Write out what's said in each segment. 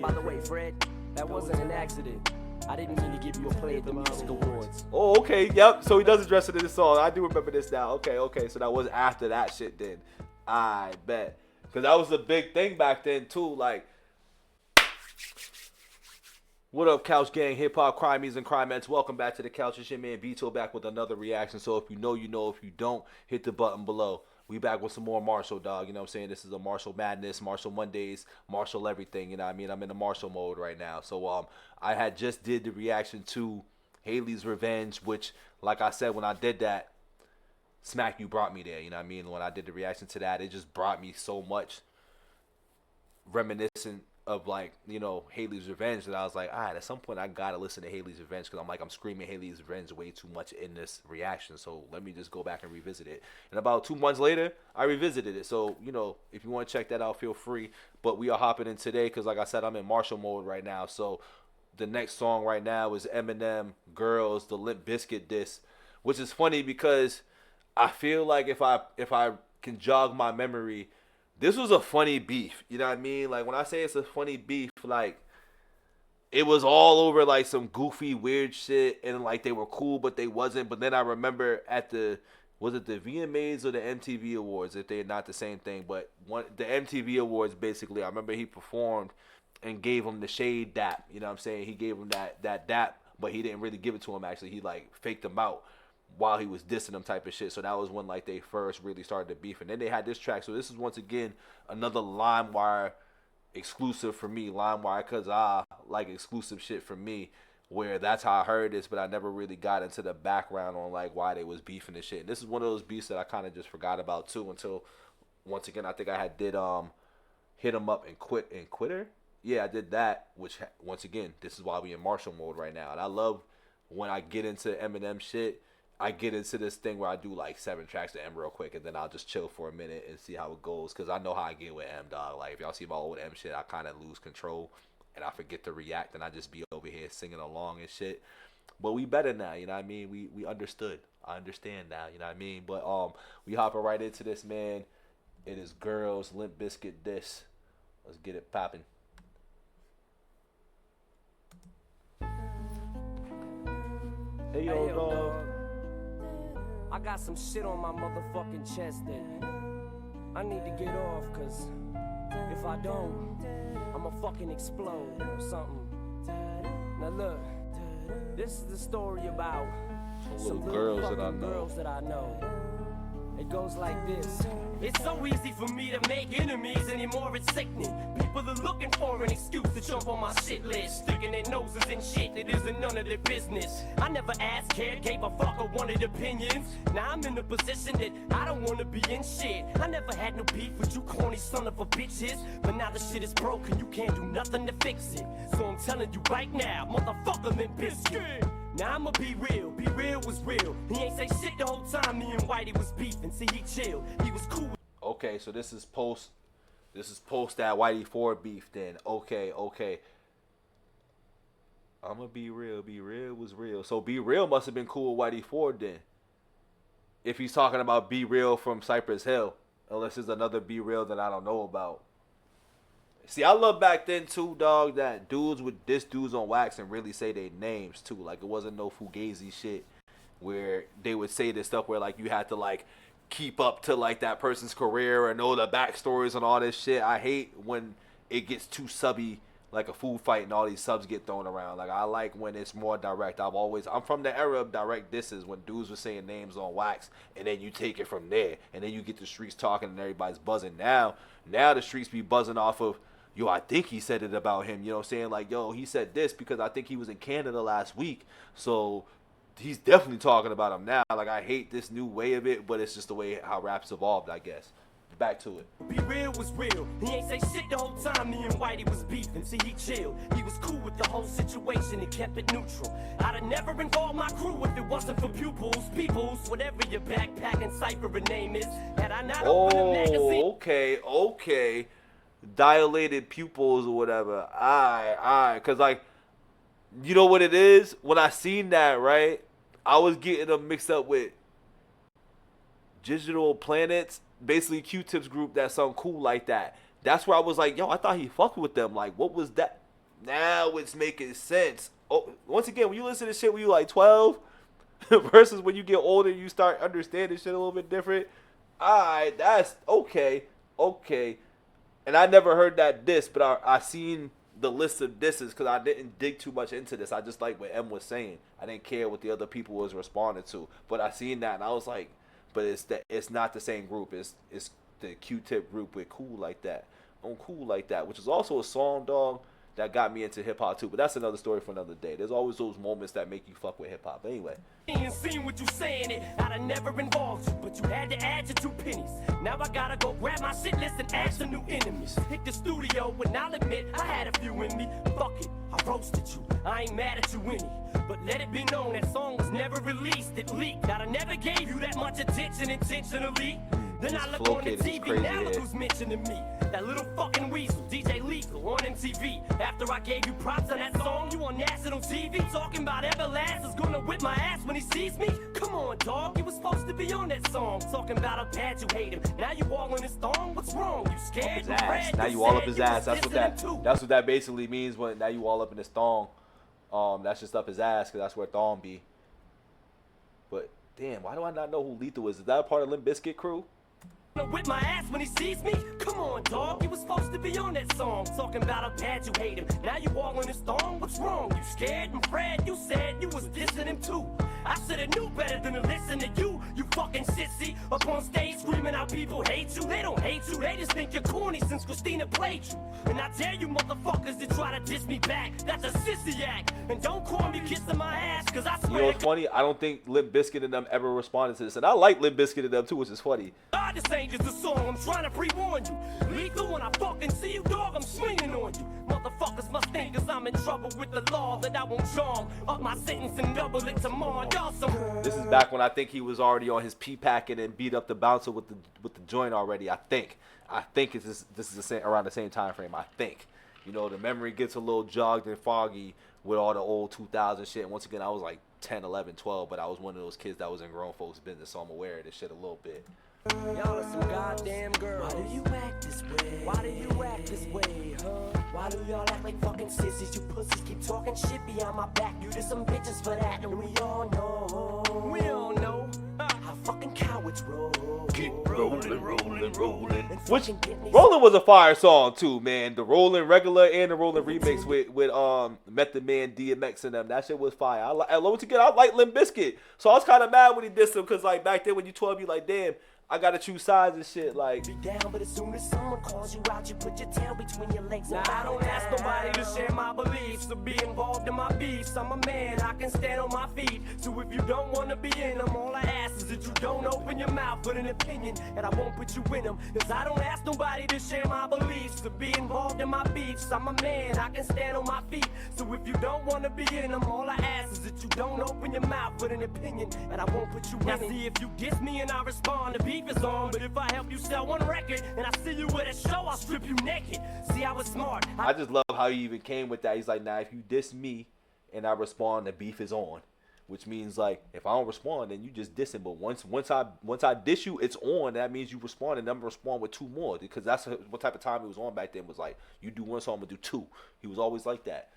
By the way, Fred, that wasn't an accident. I didn't mean to give you a play at the music awards. Oh, okay, yep. So he does address it in this song. I do remember this now. Okay. So that was after that shit then. I bet. Because that was a big thing back then too. Like, what up, Couch Gang, Hip Hop, Crimies, and Crimettes? Welcome back to the Couch. It's your man Bito back with another reaction. So if you know, you know. If you don't, hit the button below. We back with some more Marshall, dog. You know what I'm saying? This is a Marshall Madness, Marshall Mondays, Marshall everything. You know what I mean? I'm in the Marshall mode right now. So I had just did the reaction to Haley's Revenge, which, like I said, when I did that, Smack You brought me there. You know what I mean? When I did the reaction to that, it just brought me so much reminiscent of, like, you know, Haley's Revenge, that I was like, all right, at some point I gotta listen to Haley's Revenge, because I'm screaming Haley's Revenge way too much in this reaction, so let me just go back and revisit it. And about 2 months later, I revisited it. So, you know, if you want to check that out, feel free. But we are hopping in today because, like I said, I'm in Marshall mode right now. So the next song right now is Eminem, Girls, the Limp Bizkit diss, which is funny because I feel like if I can jog my memory, this was a funny beef. You know what I mean? Like, when I say it's a funny beef, like, it was all over, like, some goofy, weird shit, and, like, they were cool, but they wasn't. But then I remember at was it the VMAs or the MTV Awards, if they're not the same thing, but the MTV Awards, basically, I remember he performed and gave him the shade DAP. You know what I'm saying? He gave him that DAP, but he didn't really give it to him, actually. He, like, faked him out while he was dissing them type of shit. So that was when, like, they first really started to beef. And then they had this track. So this is, once again, another LimeWire exclusive for me. LimeWire, because I like exclusive shit for me, where that's how I heard this, but I never really got into the background on, like, why they was beefing and shit. And this is one of those beefs that I kind of just forgot about too, until, once again, I think I did Hit 'Em Up and Quitter. Yeah, I did that, which, once again, this is why we in Marshall mode right now. And I love when I get into Eminem shit, I get into this thing where I do like 7 tracks to M real quick, and then I'll just chill for a minute and see how it goes, because I know how I get with M, dog. Like, if y'all see my old M shit, I kind of lose control and I forget to react, and I just be over here singing along and shit. But we better now, you know what I mean? We understood. I understand now, you know what I mean? But we hopping right into this, man. It is Girls, Limp Bizkit diss. Let's get it popping. Hey yo, dog. I got some shit on my motherfucking chest that I need to get off, cause if I don't, I'ma fucking explode or something. Now look, this is the story about some little girls that I know. It goes like this. It's so easy for me to make enemies anymore, it's sickening. People are looking for an excuse to jump on my shit list, sticking their noses in shit that isn't none of their business. I never asked, cared, gave a fuck or wanted opinions. Now I'm in a position that I don't wanna be in shit. I never had no beef with you corny son of a bitches, but now the shit is broken, you can't do nothing to fix it. So I'm telling you right now, motherfucker Limp Bizkit. Now I'ma be real was real. He ain't say shit the whole time me and Whitey was beefing. See, he chilled, he was cool. Okay, so this is post that Whitey Ford beef then. Okay. I'ma be real was real. So Be Real must have been cool with Whitey Ford then, if he's talking about Be Real from Cypress Hill, unless there's another Be Real that I don't know about. See, I love back then too, dog, that dudes would diss dudes on wax and really say their names too. Like, it wasn't no fugazi shit where they would say this stuff where, like, you had to, like, keep up to, like, that person's career or know the backstories and all this shit. I hate when it gets too subby, like a food fight and all these subs get thrown around. Like, I like when it's more direct. I'm from the era of direct disses, when dudes were saying names on wax and then you take it from there and then you get the streets talking and everybody's buzzing. Now the streets be buzzing off of, yo, I think he said it about him. You know what I'm saying? Like, yo, he said this because I think he was in Canada last week. So he's definitely talking about him now. Like, I hate this new way of it, but it's just the way how rap's evolved, I guess. Back to it. Be real was real. He ain't say shit the whole time me and Whitey was beefing. See, he chilled. He was cool with the whole situation and kept it neutral. I'd have never involved my crew if it wasn't for peoples, whatever your backpacking cipher name is. Had I not opened a magazine. Okay. Dilated pupils or whatever. Alright. Cause, like, you know what it is? When I seen that, right, I was getting them mixed up with Digital Planets, basically Q-Tip's group that sung Cool Like That. That's where I was like, yo, I thought he fucked with them. Like, what was that? Now it's making sense. Oh, once again, when you listen to shit when you like 12 versus when you get older, you start understanding shit a little bit different. Alright, that's okay. Okay. And I never heard that diss, but I seen the list of disses because I didn't dig too much into this. I just like what M was saying. I didn't care what the other people was responding to. But I seen that and I was like, but it's not the same group. It's the Q-Tip group with Cool Like That. On Cool Like That, which is also a song, dog, that got me into hip hop too. But that's another story for another day. There's always those moments that make you fuck with hip hop. Anyway. And seeing what you saying it, I'd have never involved you, but you had to add your 2 pennies. Now I gotta go grab my shit list and add some new enemies. Hit the studio, and I'll admit I had a few in me. Fuck it, I roasted you. I ain't mad at you any. But let it be known that song was never released. It leaked. I never gave you that much attention intentionally. Then I look on the TV, now look who's mentioning me. That little fucking weasel, DJ Lethal on MTV. After I gave you props on that song, you on national TV talking about Everlast is gonna whip my ass when he sees me. Come on, dog, you was supposed to be on that song. Talking about a pad you hate him. Now you all on his thong. What's wrong? You scared? His ass. Now you all up his ass. That's what that basically means when now you all up in his thong. That's just up his ass because that's where thong be. But damn, why do I not know who Lethal is? Is that a part of Limp Bizkit crew? Whip my ass when he sees me. Come on, dog. You was supposed to be on that song. Talking about how bad you hate him. Now you all in his thong. What's wrong? You scared? And Fred, you said you was dissing him too. I shoulda knew better than to listen to you. You fucking sissy. Up on stage screaming how people hate you. They don't hate you. They just think you're corny since Christina played you. And I dare you motherfuckers to try to diss me back. That's a sissy act. And don't call me kissing my ass, cause I swear. You know what's funny? I don't think Limp Bizkit and them ever responded to this. And I like Limp Bizkit and them too, which is funny. This ain't just a song, I'm trying to pre-warn you. Lethal, when I fucking see you, dog, I'm swinging on you. Motherfuckers must think cause I'm in trouble with the law that I won't charm. Up my sentence and double it tomorrow. Y'all some... This is back when I think he was already on his P-packing and beat up the bouncer with the joint already. I think this is around the same time frame. I think. You know, the memory gets a little jogged and foggy with all the old 2000 shit. And once again, I was like 10, 11, 12, but I was one of those kids that was in grown folks' business, so I'm aware of this shit a little bit. Y'all are some goddamn girls. Why do you act this way? Why do you act this way, huh? Why do y'all act like fucking sissies? You pussies keep talking shit behind my back. You just some bitches for that, and we all know. We all know how fucking cowards roll. Keep rolling. Which Rolling was a fire song too, man. The Rolling regular and the Rolling remix with Method Man, DMX and them. That shit was fire. I like Limp Bizkit, so I was kind of mad when he dissed him because like back then when you 12, you like damn. I gotta choose sides and shit, like. Be down, but as soon as someone calls you out, you put your tail between your legs. Now I don't ask nobody to share my beliefs or be involved in my beefs. I'm a man, I can stand on my feet. So if you don't wanna be in them, all I ask is that you don't open your mouth with an opinion, and I won't put you in them. Cause I don't ask nobody to share my beliefs or be involved in my beefs. I'm a man, I can stand on my feet. So if you don't wanna be in them, all I ask is that you don't open your mouth with an opinion, and I won't put you in them. Now see if you diss me and I respond to beef is on, but if I help you sell one record and I see you at a show, I'll strip you naked. See, I was smart. I just love how he even came with that. He's like, nah, if you diss me and I respond, the beef is on. Which means like if I don't respond, then you just dissing. But once I diss you, it's on. That means you respond, and I'm gonna respond with 2 more because that's what type of time he was on back then. Was like you do 1 song, I'm gonna do 2. He was always like that.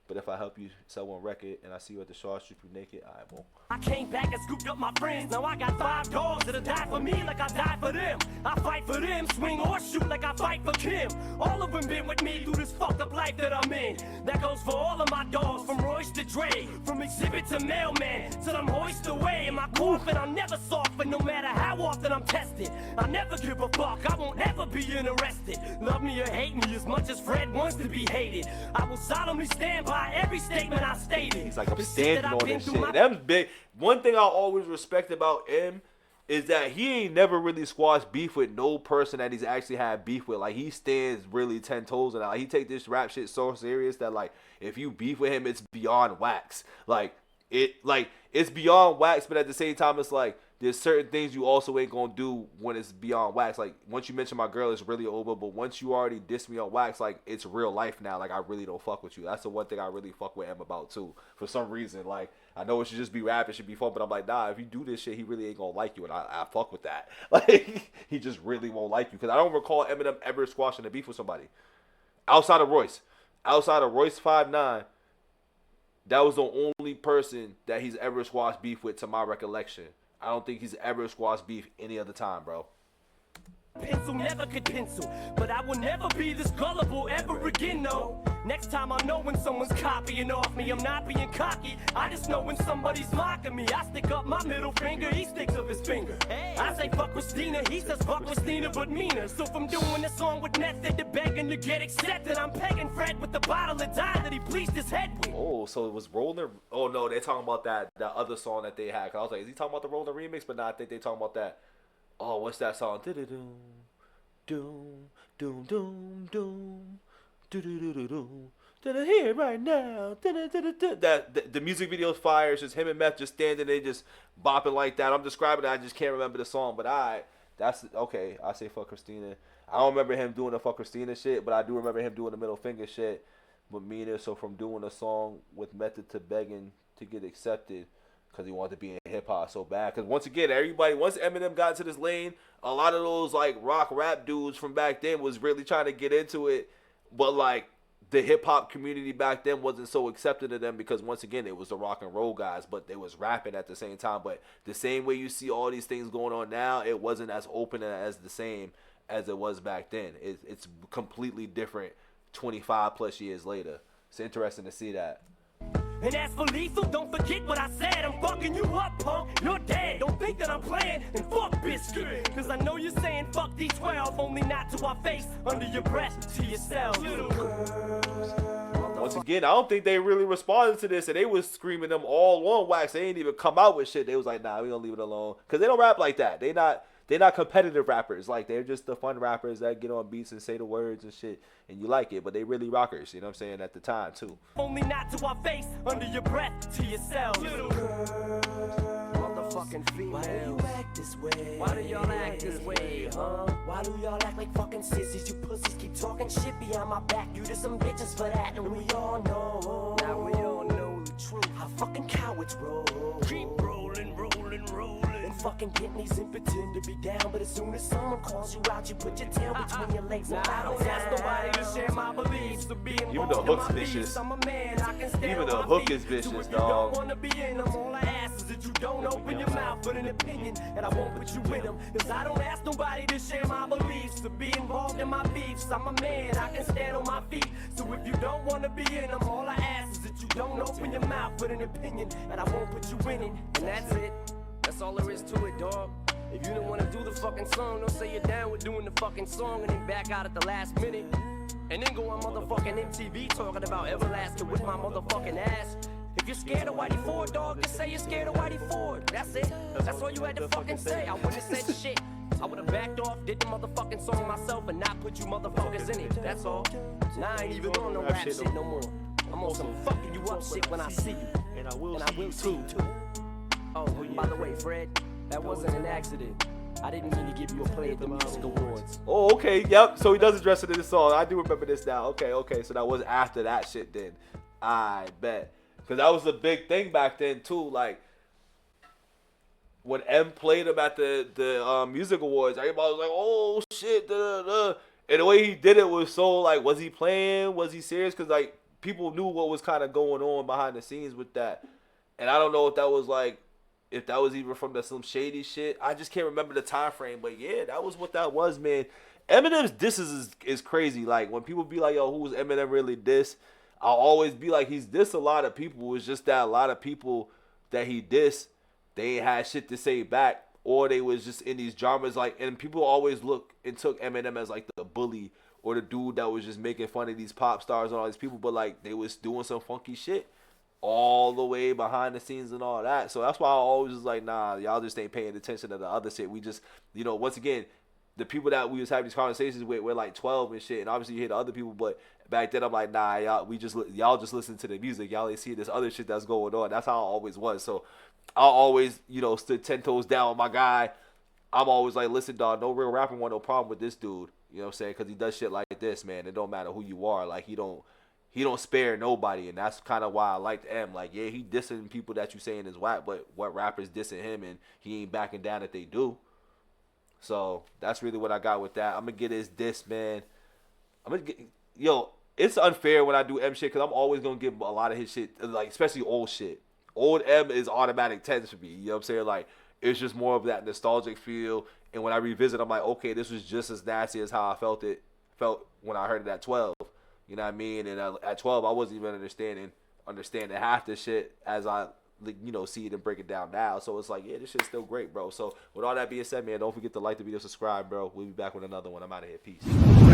But if I help you sell 1 record and I see you at the show, I'll strip you naked, I won't. I came back and scooped up my friends. Now I got 5 dogs that'll die for me like I died for them. I fight for them, swing or shoot like I fight for Kim. All of them been with me through this fucked up life that I'm in. That goes for all of my dogs, from Royce to Dre, from Exhibit to Mailman, till I'm hoisted away. In my coffin, I'll never soften, no matter how often I'm tested. I never give a fuck, I won't ever be interested. Love me or hate me as much as Fred wants to be hated. I will solemnly stand by every statement I stated. He's like, I'm standing on this shit. That's big. One thing I always respect about him is that he ain't never really squashed beef with no person that he's actually had beef with. Like, he stands really 10 toes and like, he take this rap shit so serious that like, if you beef with him, it's beyond wax. It's beyond wax, but at the same time, it's like, there's certain things you also ain't gonna do when it's beyond wax. Like, once you mention my girl, it's really over. But once you already diss me on wax, like, it's real life now. Like, I really don't fuck with you. That's the one thing I really fuck with him about, too. For some reason, like, I know it should just be rap, it should be fun. But I'm like, nah, if you do this shit, he really ain't gonna like you. And I fuck with that. Like, he just really won't like you. Because I don't recall Eminem ever squashing a beef with somebody. Outside of Royce. outside of Royce 5'9", that was the only person that he's ever squashed beef with, to my recollection. I don't think he's ever squashed beef any other time, bro. Pencil never could pencil, but I will never be this gullible ever again, no. Next time I know when someone's copying off me, I'm not being cocky. I just know when somebody's mocking me. I stick up my middle finger, he sticks up his finger. I say fuck Christina, he says fuck Christina but meaner. So from doing this song with method to begging to get accepted, I'm pegging Fred with the bottle of dye that he pleased his head with. Oh, so it was Roller. Oh no, they're talking about that other song that they had. 'Cause I was like, is he talking about the Roller remix? But no, I think they talking about that. Oh, what's that song? Doom, doom, doom, doom, doom, doom. Here right now. That the music video's fire. It's just him and Meth just standing there, just bopping like that. I'm describing it. I just can't remember the song, but that's okay. I say fuck Christina. I don't remember him doing the fuck Christina shit, but I do remember him doing the middle finger shit with Mina. So from doing a song with Method to begging to get accepted, because he wanted to be in hip hop so bad. Because once again, once Eminem got into this lane, a lot of those like rock rap dudes from back then was really trying to get into it, but like the hip hop community back then wasn't so accepting of them, because once again it was the rock and roll guys, but they was rapping at the same time. But the same way you see all these things going on now, it wasn't as open and as the same as it was back then. It's completely different 25 plus years later. It's interesting to see that. And as for lethal, don't forget what I said. I'm fucking you up, punk. You're dead. Don't think that I'm playing. And fuck Bizkit. Cause I know you're saying fuck D12, only not to our face. Under your breath, to yourself. Once again, I don't think they really responded to this, and they was screaming them all on wax. They ain't even come out with shit. They was like, nah, we gonna leave it alone. Cause they don't rap like that. They not competitive rappers. Like, they're just the fun rappers that get on beats and say the words and shit, and you like it. But they really rockers, you know what I'm saying, at the time, too. Only not to our face, under your breath, to yourself. Little girl, motherfucking female. Why do you act this way? Why do y'all act this way, huh? Why do y'all act like fucking sissies? You pussies keep talking shit behind my back. You just some bitches for that, and we all know. Now we all know the truth. How fucking cowards roll. Keep rolling, rolling, rolling. Fucking get these and pretend to be down, but as soon as someone calls you out, you put your tail between your legs. Now I don't ask nobody to share my beliefs, to be even the hook's vicious. I'm a man, I can stand even the hook is vicious, so if dog. You don't wanna be in them. All I ask is that you don't open your mouth with an opinion, and I won't put you with them. Cause I don't ask nobody to share my beliefs, to be involved in my beefs. I'm a man, I can stand on my feet. So if you don't wanna be in them, all I ask is that you don't open your mouth with an opinion, and I won't put you in it. And that's it. That's all there is to it, dog. If you don't want to do the fucking song, don't say you're down with doing the fucking song and then back out at the last minute. And then go on motherfucking MTV talking about everlasting with my motherfucking ass. If you're scared of Whitey Ford, dog, just say you're scared of Whitey Ford. That's it. That's all you had to fucking say. I wouldn't have said shit. I would have backed off, did the motherfucking song myself, and not put you motherfuckers in it. That's all. Now I ain't even on no rap shit no more. I'm on some fucking you up shit when I see you. And I will see you too. Oh, by the way, Fred, that wasn't an accident. I didn't mean to give you a play at the Music Awards. Oh, okay, yep. So he does address it in the song. I do remember this now. Okay. So that was after that shit then. I bet. Because that was a big thing back then, too. Like, when M played him at the Music Awards, everybody was like, oh, shit, da-da-da. And the way he did it was so, like, was he playing? Was he serious? Because, like, people knew what was kind of going on behind the scenes with that. And I don't know if that was, like, if that was even from some shady shit. I just can't remember the time frame. But, yeah, that was what that was, man. Eminem's disses is crazy. Like, when people be like, yo, who's Eminem really diss? I'll always be like, he's dissed a lot of people. It's just that a lot of people that he dissed, they ain't had shit to say back. Or they was just in these dramas. Like, and people always look and took Eminem as, like, the bully or the dude that was just making fun of these pop stars and all these people. But, like, they was doing some funky shit all the way behind the scenes and all that. So that's why I always was like, nah, y'all just ain't paying attention to the other shit. We just, you know, once again, the people that we was having these conversations with were like 12 and shit. And obviously you hear the other people, but back then I'm like, nah, y'all just listen to the music. Y'all ain't see this other shit that's going on. That's how I always was. So I always, you know, stood 10 toes down with my guy. I'm always like, listen, dog, no real rapper want no problem with this dude. You know what I'm saying? Because he does shit like this, man. It don't matter who you are. Like, he don't spare nobody, and that's kind of why I liked M. Like, yeah, he dissing people that you saying is whack, but what rappers dissing him, and he ain't backing down if they do. So that's really what I got with that. I'm gonna get his diss, man. it's unfair when I do M shit because I'm always gonna give a lot of his shit, like especially old shit. Old M is automatic 10s for me. You know what I'm saying? Like it's just more of that nostalgic feel. And when I revisit, I'm like, okay, this was just as nasty as how I felt when I heard it at 12. You know what I mean? And at 12, I wasn't even understanding half this shit as I, you know, see it and break it down now. So it's like, yeah, this shit's still great, bro. So with all that being said, man, don't forget to like the video, subscribe, bro. We'll be back with another one. I'm out of here. Peace.